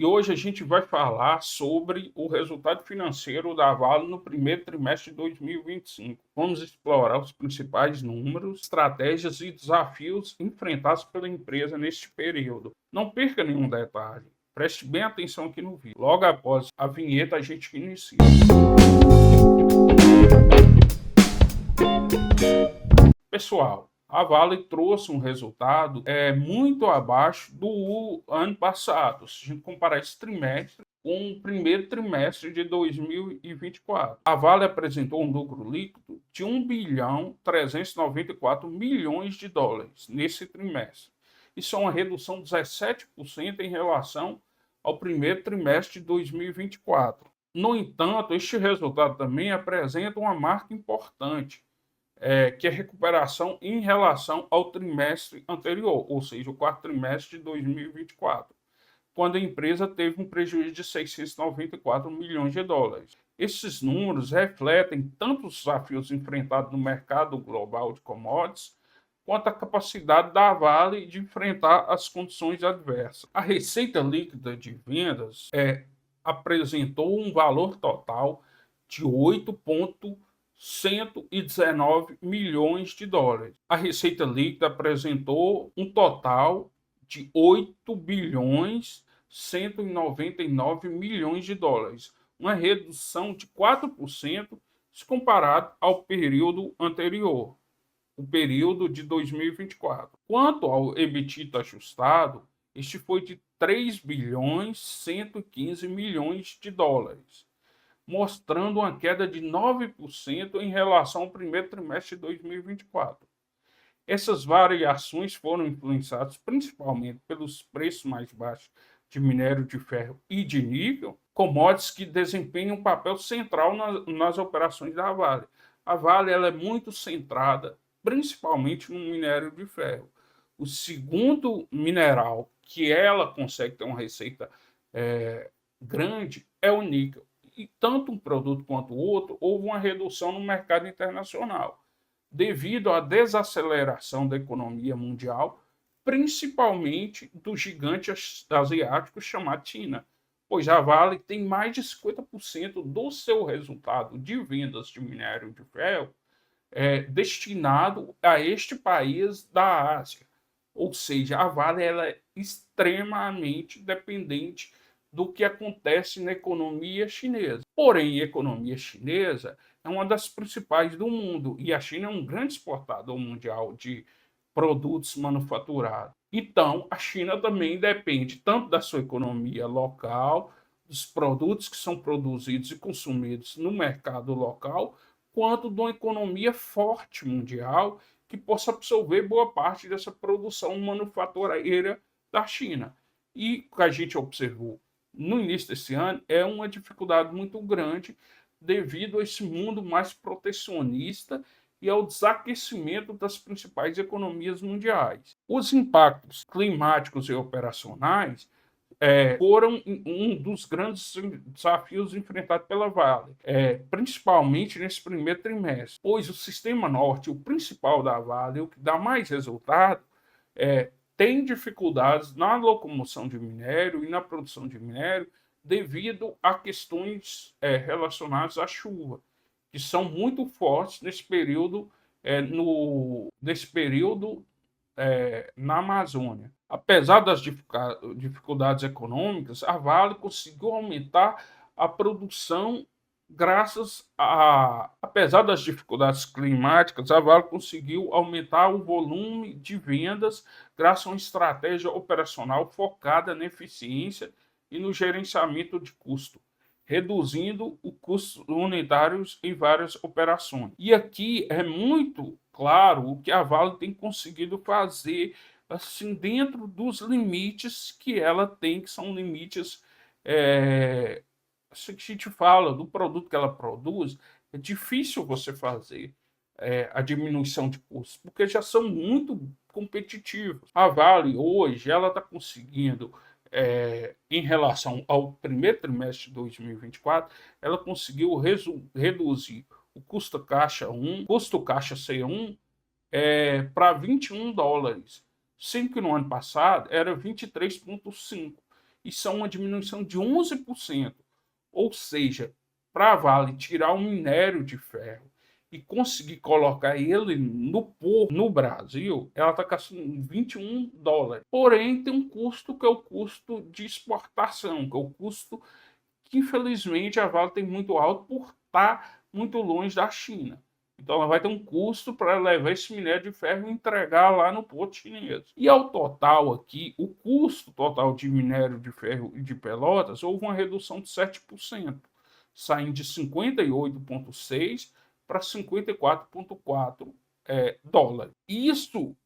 E hoje a gente vai falar sobre o resultado financeiro da Vale no primeiro trimestre de 2025. Vamos explorar os principais números, estratégias e desafios enfrentados pela empresa neste período. Não perca nenhum detalhe. Preste bem atenção aqui no vídeo. Logo após a vinheta, a gente inicia. Pessoal, a Vale trouxe um resultado muito abaixo do ano passado. Se a gente comparar esse trimestre com o primeiro trimestre de 2024. A Vale apresentou um lucro líquido de 1 bilhão 394 milhões de dólares nesse trimestre. Isso é uma redução de 17% em relação ao primeiro trimestre de 2024. No entanto, este resultado também apresenta uma marca importante, que é recuperação em relação ao trimestre anterior, ou seja, o quarto trimestre de 2024, quando a empresa teve um prejuízo de 694 milhões de dólares. Esses números refletem tanto os desafios enfrentados no mercado global de commodities, quanto a capacidade da Vale de enfrentar as condições adversas. A receita líquida de vendas apresentou um valor total de 8,119 milhões de dólares. A receita líquida apresentou um total de 8 bilhões 199 milhões de dólares, uma redução de 4% se comparado ao período anterior, o período de 2024. Quanto ao EBITDA ajustado, este foi de 3 bilhões 115 milhões de dólares, mostrando uma queda de 9% em relação ao primeiro trimestre de 2024. Essas variações foram influenciadas principalmente pelos preços mais baixos de minério de ferro e de níquel, commodities que desempenham um papel central nas operações da Vale. A Vale ela é muito centrada principalmente no minério de ferro. O segundo mineral que ela consegue ter uma receita grande é o níquel. E tanto um produto quanto o outro, houve uma redução no mercado internacional, devido à desaceleração da economia mundial, principalmente do gigante asiático chamado China, pois a Vale tem mais de 50% do seu resultado de vendas de minério de ferro destinado a este país da Ásia. Ou seja, a Vale ela é extremamente dependente do que acontece na economia chinesa. Porém, a economia chinesa é uma das principais do mundo e a China é um grande exportador mundial de produtos manufaturados. Então, a China também depende tanto da sua economia local, dos produtos que são produzidos e consumidos no mercado local, quanto de uma economia forte mundial que possa absorver boa parte dessa produção manufatureira da China. E o que a gente observou no início desse ano é uma dificuldade muito grande devido a esse mundo mais protecionista e ao desaquecimento das principais economias mundiais. Os impactos climáticos e operacionais foram um dos grandes desafios enfrentados pela Vale, principalmente nesse primeiro trimestre, pois o Sistema Norte, o principal da Vale, o que dá mais resultado, tem dificuldades na locomoção de minério e na produção de minério devido a questões relacionadas à chuva, que são muito fortes nesse período, na Amazônia. Apesar das dificuldades econômicas, a Vale conseguiu aumentar a produção apesar das dificuldades climáticas, a Vale conseguiu aumentar o volume de vendas graças a uma estratégia operacional focada na eficiência e no gerenciamento de custo, reduzindo os custos unitários em várias operações. E aqui é muito claro o que a Vale tem conseguido fazer assim dentro dos limites que ela tem, que são limites que a gente fala do produto que ela produz, é difícil você fazer a diminuição de custos, porque já são muito competitivos. A Vale hoje ela está conseguindo, em relação ao primeiro trimestre de 2024, ela conseguiu reduzir o custo caixa C1 para 21 dólares, sendo que no ano passado era 23,5. Isso é uma diminuição de 11%. Ou seja, para a Vale tirar o minério de ferro e conseguir colocar ele no porto no Brasil, ela está gastando US$ 21. Porém, tem um custo que é o custo de exportação, que é o custo que, infelizmente, a Vale tem muito alto por estar muito longe da China. Então, ela vai ter um custo para levar esse minério de ferro e entregar lá no porto chinês. E ao total aqui, o custo total de minério de ferro e de Pelotas, houve uma redução de 7%, saindo de 58,6 para 54,4 dólares. Isso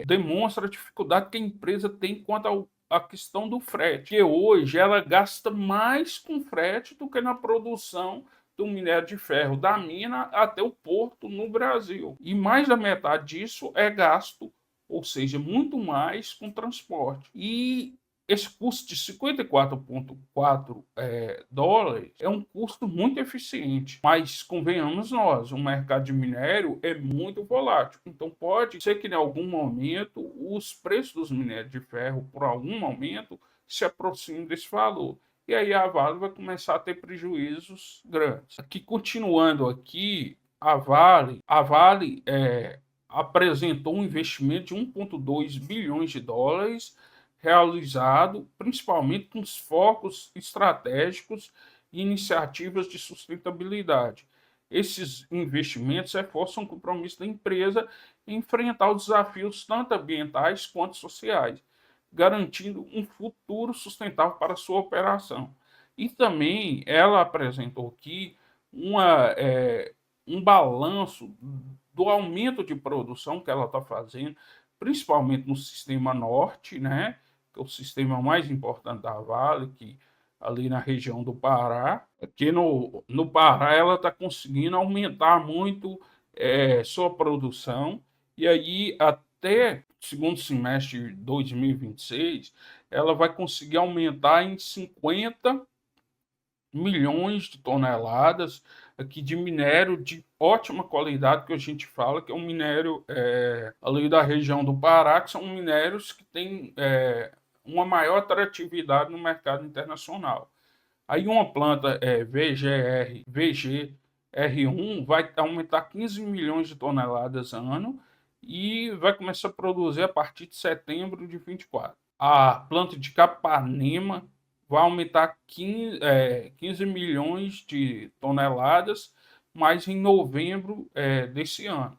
demonstra a dificuldade que a empresa tem quanto à questão do frete, que hoje ela gasta mais com frete do que na produção do minério de ferro da mina até o porto no Brasil. E mais da metade disso é gasto, ou seja, muito mais com transporte. E esse custo de 54,4 dólares é um custo muito eficiente, mas convenhamos nós, o mercado de minério é muito volátil, então pode ser que em algum momento os preços dos minérios de ferro, por algum momento, se aproximem desse valor. E aí a Vale vai começar a ter prejuízos grandes. Aqui, continuando aqui, a Vale apresentou um investimento de 1,2 bilhões de dólares realizado principalmente com os focos estratégicos e iniciativas de sustentabilidade. Esses investimentos reforçam o compromisso da empresa em enfrentar os desafios tanto ambientais quanto sociais, garantindo um futuro sustentável para a sua operação. E também ela apresentou aqui um balanço do aumento de produção que ela está fazendo, principalmente no sistema norte, né? Que é o sistema mais importante da Vale, que ali na região do Pará. Aqui no Pará ela está conseguindo aumentar muito sua produção, e aí até segundo semestre de 2026 ela vai conseguir aumentar em 50 milhões de toneladas aqui de minério de ótima qualidade, que a gente fala que é um minério ali da região do Pará, que são minérios que têm uma maior atratividade no mercado internacional. Aí uma planta VGR1 vai aumentar 15 milhões de toneladas ano e vai começar a produzir a partir de setembro de 24. A planta de Capanema vai aumentar 15 milhões de toneladas, mas em novembro desse ano.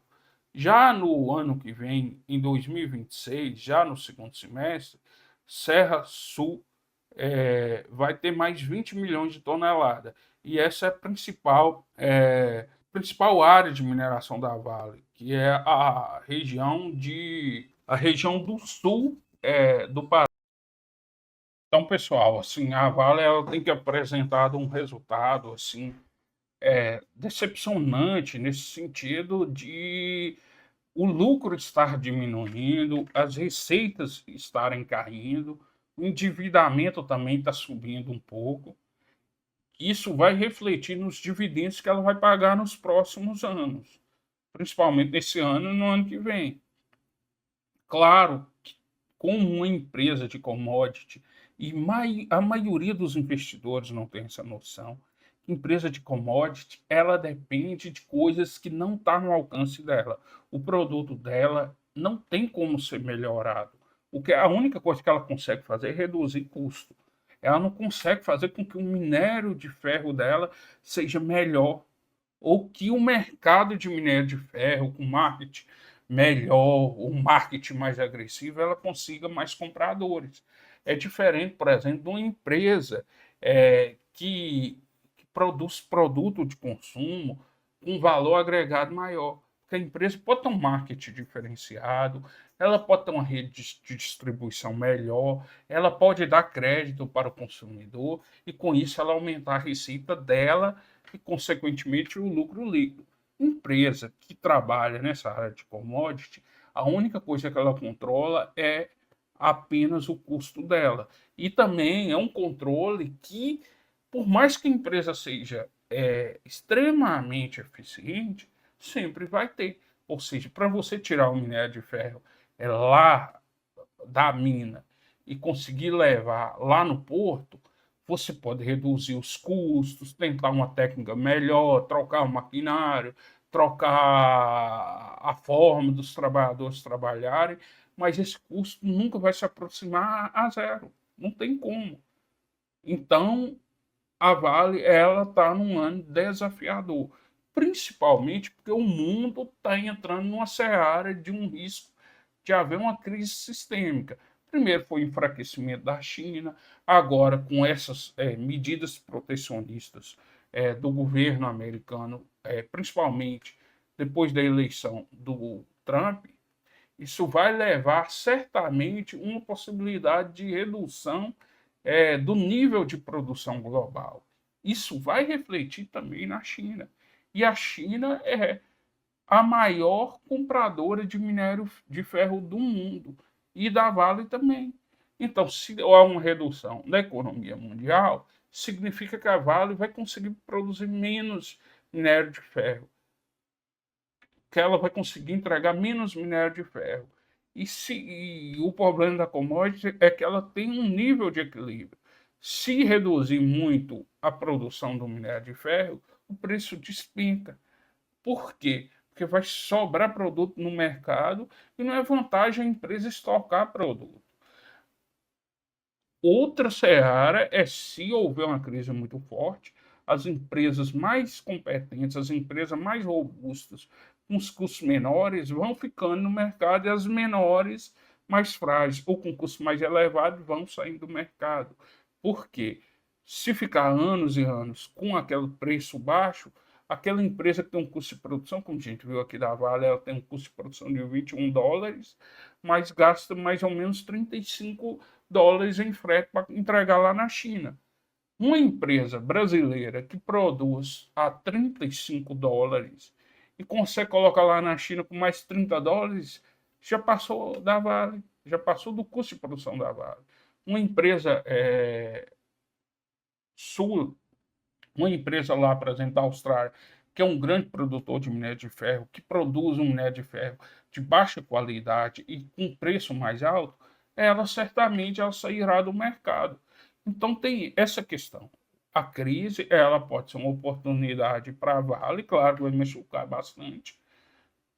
Já no ano que vem, em 2026, já no segundo semestre, Serra Sul vai ter mais 20 milhões de toneladas. E essa é principal área de mineração da Vale, que é a região do sul do Pará. Então, pessoal, assim, a Vale ela tem que apresentar um resultado assim decepcionante nesse sentido de o lucro estar diminuindo, as receitas estarem caindo, o endividamento também está subindo um pouco. Isso vai refletir nos dividendos que ela vai pagar nos próximos anos, principalmente nesse ano e no ano que vem. Claro que, como uma empresa de commodity, e a maioria dos investidores não tem essa noção, empresa de commodity, ela depende de coisas que não estão no alcance dela. O produto dela não tem como ser melhorado. A única coisa que ela consegue fazer é reduzir custo. Ela não consegue fazer com que o minério de ferro dela seja melhor, ou que o mercado de minério de ferro, com marketing melhor, o marketing mais agressivo, ela consiga mais compradores. É diferente, por exemplo, de uma empresa que produz produto de consumo com valor agregado maior. Porque a empresa pode ter um marketing diferenciado, ela pode ter uma rede de distribuição melhor, ela pode dar crédito para o consumidor e, com isso, ela aumentar a receita dela e, consequentemente, o lucro líquido. Empresa que trabalha nessa área de commodity, a única coisa que ela controla é apenas o custo dela. E também é um controle que, por mais que a empresa seja extremamente eficiente, sempre vai ter. Ou seja, para você tirar o minério de ferro lá da mina e conseguir levar lá no porto, você pode reduzir os custos, tentar uma técnica melhor, trocar o maquinário, trocar a forma dos trabalhadores trabalharem, mas esse custo nunca vai se aproximar a zero. Não tem como. Então, a Vale ela está num ano desafiador, principalmente porque o mundo está entrando numa seara de um risco de haver uma crise sistêmica. Primeiro foi o enfraquecimento da China, agora com essas medidas protecionistas do governo americano, principalmente depois da eleição do Trump, isso vai levar certamente uma possibilidade de redução do nível de produção global. Isso vai refletir também na China. E a China é a maior compradora de minério de ferro do mundo e da Vale também. Então, se há uma redução da economia mundial, significa que a Vale vai conseguir produzir menos minério de ferro, que ela vai conseguir entregar menos minério de ferro. E o problema da commodity é que ela tem um nível de equilíbrio. Se reduzir muito a produção do minério de ferro, o preço despenca. Por quê? Porque vai sobrar produto no mercado e não é vantagem a empresa estocar produto. Outra seara é se houver uma crise muito forte, as empresas mais competentes, as empresas mais robustas, com os custos menores, vão ficando no mercado e as menores, mais frágeis ou com custos mais elevados, vão saindo do mercado. Por quê? Se ficar anos e anos com aquele preço baixo, aquela empresa que tem um custo de produção, como a gente viu aqui da Vale, ela tem um custo de produção de US$ 21, mas gasta mais ou menos US$ 35 em frete para entregar lá na China. Uma empresa brasileira que produz a US$ 35 e consegue colocar lá na China com mais US$ 30, já passou da Vale, já passou do custo de produção da Vale. Uma empresa uma empresa lá, por exemplo, da Austrália, que é um grande produtor de minério de ferro, que produz um minério de ferro de baixa qualidade e com preço mais alto, ela certamente ela sairá do mercado. Então tem essa questão. A crise ela pode ser uma oportunidade para a Vale, claro, vai machucar bastante.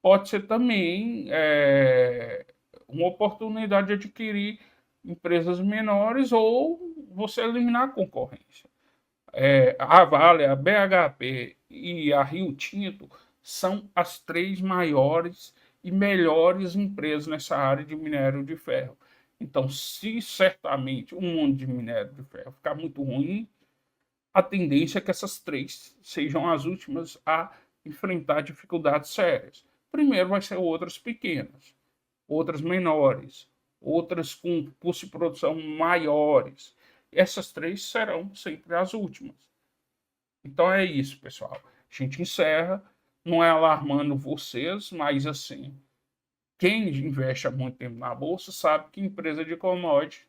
Pode ser também uma oportunidade de adquirir empresas menores ou você eliminar a concorrência. A Vale, a BHP e a Rio Tinto são as três maiores e melhores empresas nessa área de minério de ferro. Então, se certamente o mundo de minério de ferro ficar muito ruim, a tendência é que essas três sejam as últimas a enfrentar dificuldades sérias. Primeiro vai ser outras pequenas, outras menores, outras com custo de produção maiores. Essas três serão sempre as últimas. Então é isso, pessoal. A gente encerra, não é alarmando vocês, mas assim, quem investe há muito tempo na bolsa sabe que empresa de commodity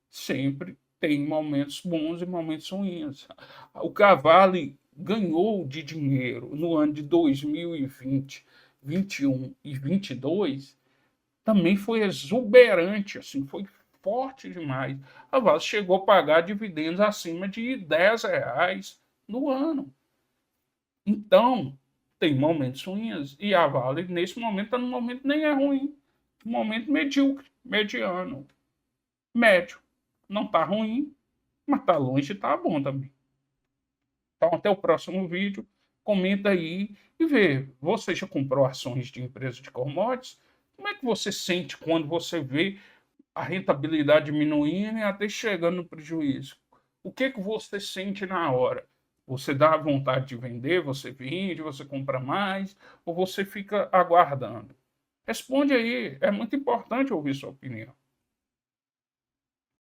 sempre tem momentos bons e momentos ruins. O Vale ganhou de dinheiro no ano de 2020, 21 e 22, também foi exuberante, assim, foi forte demais. A Vale chegou a pagar dividendos acima de R$ 10 no ano. Então, tem momentos ruins. E a Vale, nesse momento, está num momento nem é ruim. Um momento medíocre, mediano, médio. Não está ruim, mas está longe de estar bom também. Então, até o próximo vídeo. Comenta aí e vê. Você já comprou ações de empresas de commodities? Como é que você sente quando você vê a rentabilidade diminuindo e até chegando no prejuízo? O que você sente na hora? Você dá vontade de vender, você vende, você compra mais, ou você fica aguardando? Responde aí, é muito importante ouvir sua opinião.